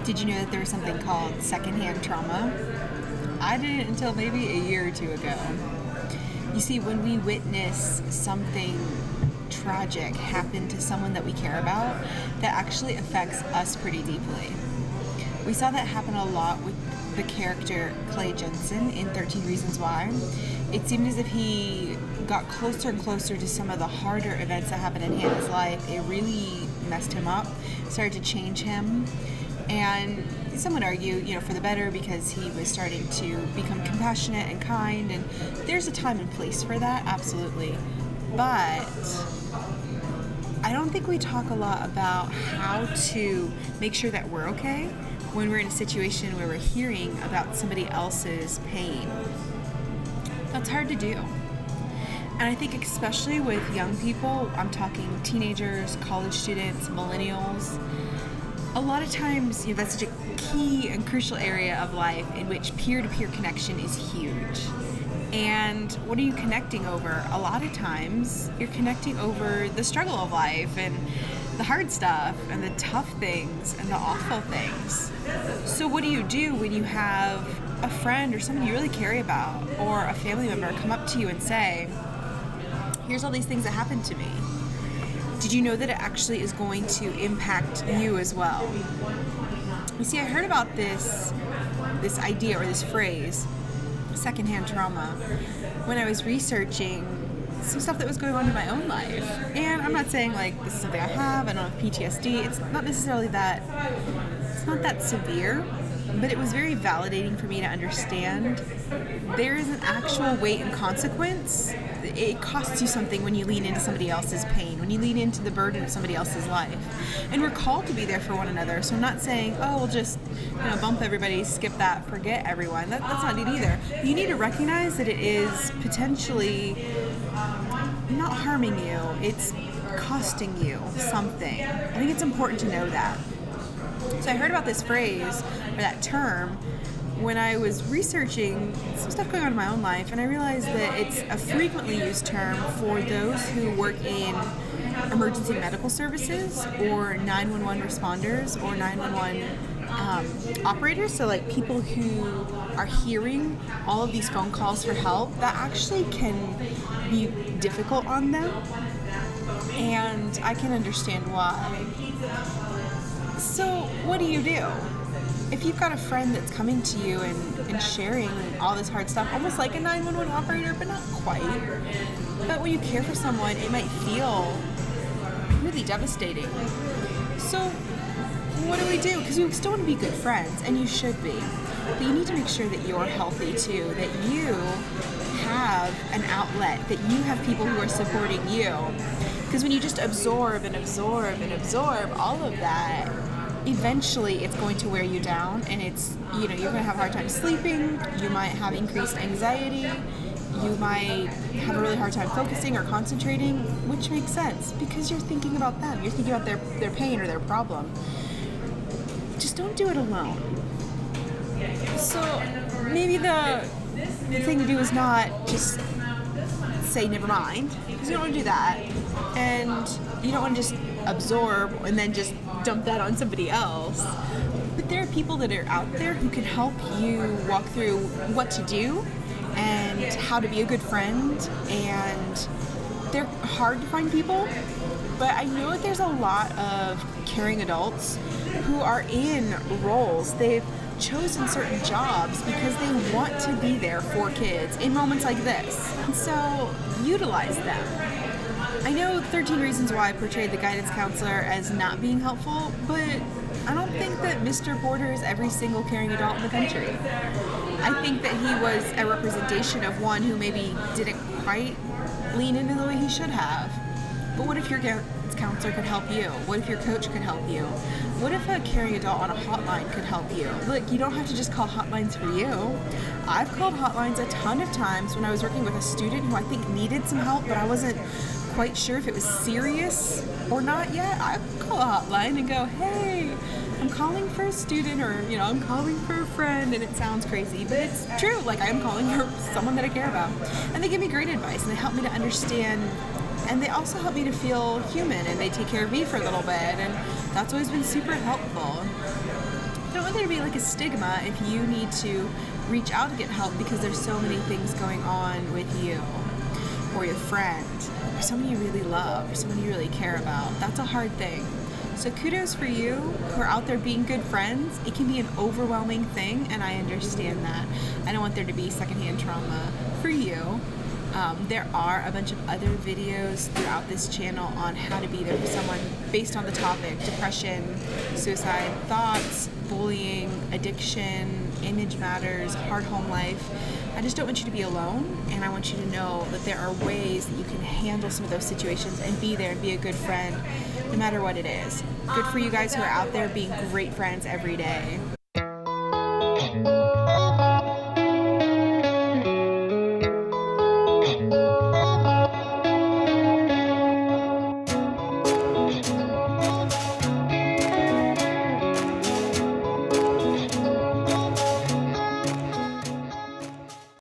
Did you know that there was something called secondhand trauma? I didn't until maybe a year or two ago. You see, when we witness something tragic happen to someone that we care about, that actually affects us pretty deeply. We saw that happen a lot with the character Clay Jensen in 13 Reasons Why. It seemed as if he got closer and closer to some of the harder events that happened in his life. It really messed him up, started to change him. And some would argue, for the better, because he was starting to become compassionate and kind, and there's a time and place for that, absolutely. But I don't think we talk a lot about how to make sure that we're okay when we're in a situation where we're hearing about somebody else's pain. That's hard to do. And I think especially with young people, I'm talking teenagers, college students, millennials, a lot of times, that's such a key and crucial area of life in which peer-to-peer connection is huge. And what are you connecting over? A lot of times, you're connecting over the struggle of life and the hard stuff and the tough things and the awful things. So what do you do when you have a friend or someone you really care about or a family member come up to you and say, here's all these things that happened to me? Did you know that it actually is going to impact you as well? You see, I heard about this idea or this phrase, secondhand trauma, when I was researching some stuff that was going on in my own life. And I'm not saying this is something I have, I don't have PTSD. It's not necessarily it's not that severe, but it was very validating for me to understand there is an actual weight and consequence. It costs you something when you lean into somebody else's pain, when you lean into the burden of somebody else's life. And we're called to be there for one another. So I'm not saying, we'll just bump everybody, skip that, forget everyone. That's not it either. You need to recognize that it is potentially not harming you. It's costing you something. I think it's important to know that. So I heard about this phrase, or that term, when I was researching some stuff going on in my own life, and I realized that it's a frequently used term for those who work in emergency medical services or 911 responders or 911 operators, so people who are hearing all of these phone calls for help that actually can be difficult on them, and I can understand why. So what do? If you've got a friend that's coming to you and sharing all this hard stuff, almost like a 911 operator, but not quite. But when you care for someone, it might feel really devastating. So what do we do? Because we still want to be good friends, and you should be. But you need to make sure that you're healthy too, that you have an outlet, that you have people who are supporting you. Because when you just absorb and absorb and absorb all of that, eventually it's going to wear you down, and it's, you're going to have a hard time sleeping, you might have increased anxiety, you might have a really hard time focusing or concentrating, which makes sense because you're thinking about them, you're thinking about their pain or their problem. Just don't do it alone. So maybe the thing to do is not just say never mind, because you don't want to do that, and you don't want to just absorb and then just dump that on somebody else. But there are people that are out there who can help you walk through what to do and how to be a good friend, and they're hard to find people, but I know that there's a lot of caring adults who are in roles. They've chosen certain jobs because they want to be there for kids in moments like this, and so utilize them. I know 13 Reasons Why portrayed the guidance counselor as not being helpful, but I don't think that Mr. Porter is every single caring adult in the country. I think that he was a representation of one who maybe didn't quite lean into the way he should have. But what if your guidance counselor could help you? What if your coach could help you? What if a caring adult on a hotline could help you? Look, you don't have to just call hotlines for you. I've called hotlines a ton of times when I was working with a student who I think needed some help, but I wasn't quite sure if it was serious or not yet. I call a hotline and go, hey, I'm calling for a student, or I'm calling for a friend, and it sounds crazy, but it's true. I'm calling for someone that I care about, and they give me great advice, and they help me to understand, and they also help me to feel human, and they take care of me for a little bit, and that's always been super helpful. don't want there to be like a stigma if you need to reach out to get help because there's so many things going on with you or your friend or someone you really love or someone you really care about. That's a hard thing. So kudos for you who are out there being good friends. It can be an overwhelming thing, and I understand that. I don't want there to be secondhand trauma for you. There are a bunch of other videos throughout this channel on how to be there for someone based on the topic: depression, suicide thoughts, bullying, addiction, image matters, hard home life. I just don't want you to be alone, and I want you to know that there are ways that you can handle some of those situations and be there and be a good friend no matter what it is. Good for you guys who are out there being great friends every day.